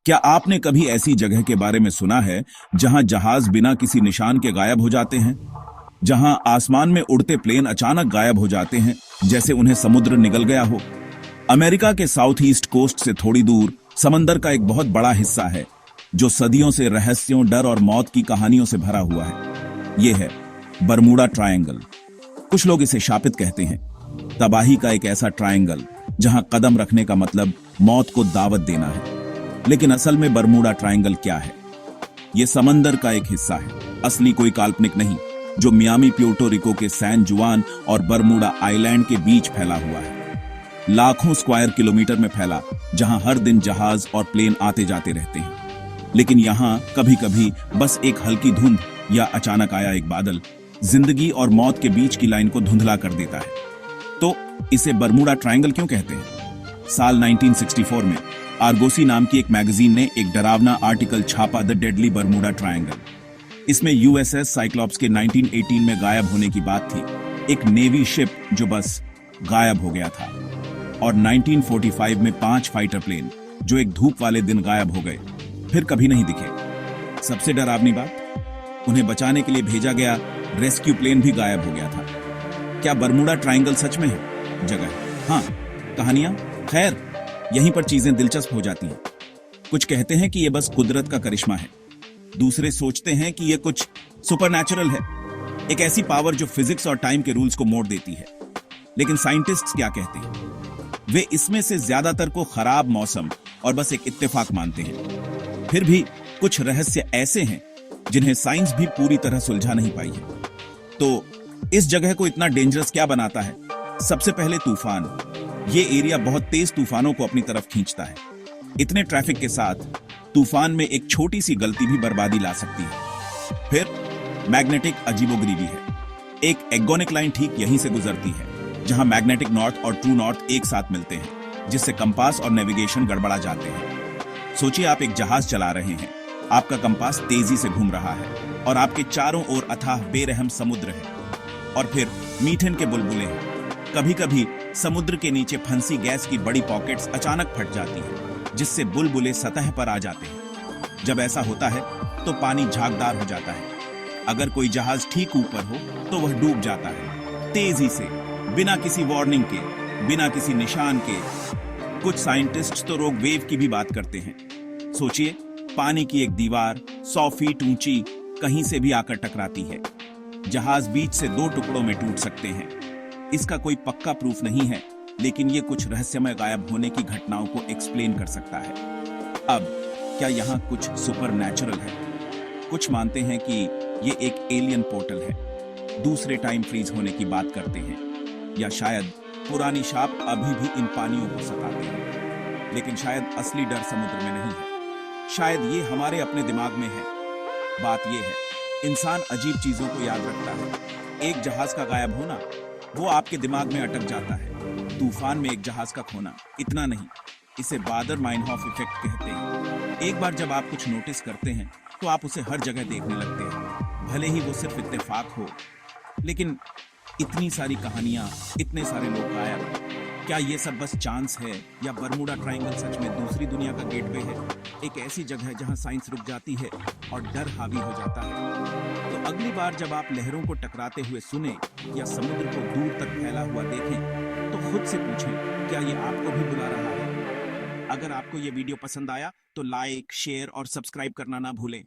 क्या आपने कभी ऐसी जगह के बारे में सुना है जहां जहाज बिना किसी निशान के गायब हो जाते हैं, जहां आसमान में उड़ते प्लेन अचानक गायब हो जाते हैं जैसे उन्हें समुद्र निगल गया हो? अमेरिका के साउथ ईस्ट कोस्ट से थोड़ी दूर समंदर का एक बहुत बड़ा हिस्सा है जो सदियों से रहस्यों, डर और मौत की कहानियों से भरा हुआ है। यह है बरमूडा ट्रायंगल। कुछ लोग इसे शापित कहते हैं, तबाही का एक ऐसा ट्रायंगल जहां कदम रखने का मतलब मौत को दावत देना है। लेकिन असल में बरमूडा ट्रायंगल क्या है? यह समंदर का एक हिस्सा है, असली कोई काल्पनिक नहीं, जो मियामी, प्यूर्टो रिको के सैन जुआन और बरमूडा आइलैंड के बीच फैला हुआ है। लाखों स्क्वायर किलोमीटर में फैला, जहां हर दिन जहाज और प्लेन आते जाते रहते हैं। लेकिन यहां कभी कभी बस एक हल्की धुंध या अचानक आया एक बादल जिंदगी और मौत के बीच की लाइन को धुंधला कर देता है। तो इसे बरमूडा ट्रायंगल क्यों कहते हैं? साल 1964 में आर्गोसी नाम की एक मैगजीन ने एक डरावना आर्टिकल छापा, द डेडली बरमूडा ट्रायंगल। इसमें यूएसएस साइक्लॉप्स के 1918 में गायब होने की बात थी, एक नेवी शिप जो बस गायब हो गया था। और 1945 में 5 फाइटर प्लेन जो एक धूप वाले दिन गायब हो गए, फिर कभी नहीं दिखे। सबसे डरावनी बात, उन्हें बचाने के लिए भेजा गया रेस्क्यू प्लेन भी गायब हो गया था। क्या बरमूडा ट्रायंगल सच में है जगह? हाँ, कहानियां? खैर, यहीं पर चीजें दिलचस्प हो जाती हैं। कुछ कहते हैं कि यह बस कुदरत का करिश्मा है, दूसरे सोचते हैं कि यह कुछ सुपरनैचुरल है, एक ऐसी पावर जो फिजिक्स और टाइम के रूल्स को मोड़ देती है। लेकिन साइंटिस्ट्स क्या कहते हैं? वे इसमें से ज्यादातर को खराब मौसम और बस एक इत्तेफाक मानते हैं। फिर भी कुछ रहस्य ऐसे हैं जिन्हें साइंस भी पूरी तरह सुलझा नहीं पाई है। तो इस जगह को इतना डेंजरस क्या बनाता है? सबसे पहले तूफान। ये एरिया बहुत तेज तूफानों को अपनी तरफ खींचता है। इतने ट्रैफिक के साथ तूफान में एक छोटी सी गलती भी बर्बादी ला सकती है। फिर मैग्नेटिक अजीबोगरीबी है। एक एग्गोनिक लाइन ठीक यहीं से गुजरती है, जहां मैग्नेटिक नॉर्थ और ट्रू नॉर्थ एक साथ मिलते हैं, जिससे कंपास और नेविगेशन गड़बड़ा जाते हैं। सोचिए, आप एक जहाज चला रहे हैं, आपका कंपास तेजी से घूम रहा है और आपके चारों ओर अथाह बेरहम समुद्र है। और फिर मीथेन के बुलबुले हैं। कभी कभी समुद्र के नीचे फंसी गैस की बड़ी पॉकेट्स अचानक फट जाती हैं, जिससे बुलबुले सतह पर आ जाते हैं। जब ऐसा होता है तो पानी झागदार हो जाता है। अगर कोई जहाज ठीक ऊपर हो तो वह डूब जाता है, तेजी से, बिना किसी वार्निंग के, बिना किसी निशान के। कुछ साइंटिस्ट तो रोग वेव की भी बात करते हैं। सोचिए, पानी की एक दीवार 100 फीट ऊंची कहीं से भी आकर टकराती है। जहाज बीच से 2 टुकड़ों में टूट सकते हैं। इसका कोई पक्का प्रूफ नहीं है, लेकिन ये कुछ रहस्यमय गायब होने की घटनाओं को एक्सप्लेन कर सकता है। अब क्या यहाँ कुछ सुपरनैचुरल है? कुछ मानते हैं कि ये एक एलियन पोर्टल है, दूसरे टाइम फ्रीज होने की बात करते हैं, या शायद पुरानी शाप अभी भी इन पानियों को सताते हैं। लेकिन शायद असली डर समुद्र में नहीं है, शायद ये हमारे अपने दिमाग में है। बात ये है, इंसान अजीब चीजों को याद रखता है। एक जहाज का गायब होना, वो आपके दिमाग में अटक जाता है। तूफान में एक जहाज का खोना, इतना नहीं, इसे बादर-माइनहॉफ इफेक्ट कहते हैं। एक बार जब आप कुछ नोटिस करते हैं तो आप उसे हर जगह देखने लगते हैं, भले ही वो सिर्फ इत्तेफाक हो। लेकिन इतनी सारी कहानियां, इतने सारे लोग गायब, क्या ये सब बस चांस है, या बरमूडा ट्रायंगल सच में दूसरी दुनिया का गेटवे है? एक ऐसी जगह जहां साइंस रुक जाती है और डर हावी हो जाता है। तो अगली बार जब आप लहरों को टकराते हुए सुने या समुद्र को दूर तक फैला हुआ देखें, तो खुद से पूछें, क्या ये आपको भी बुला रहा है? अगर आपको ये वीडियो पसंद आया तो लाइक, शेयर और सब्सक्राइब करना ना भूलें।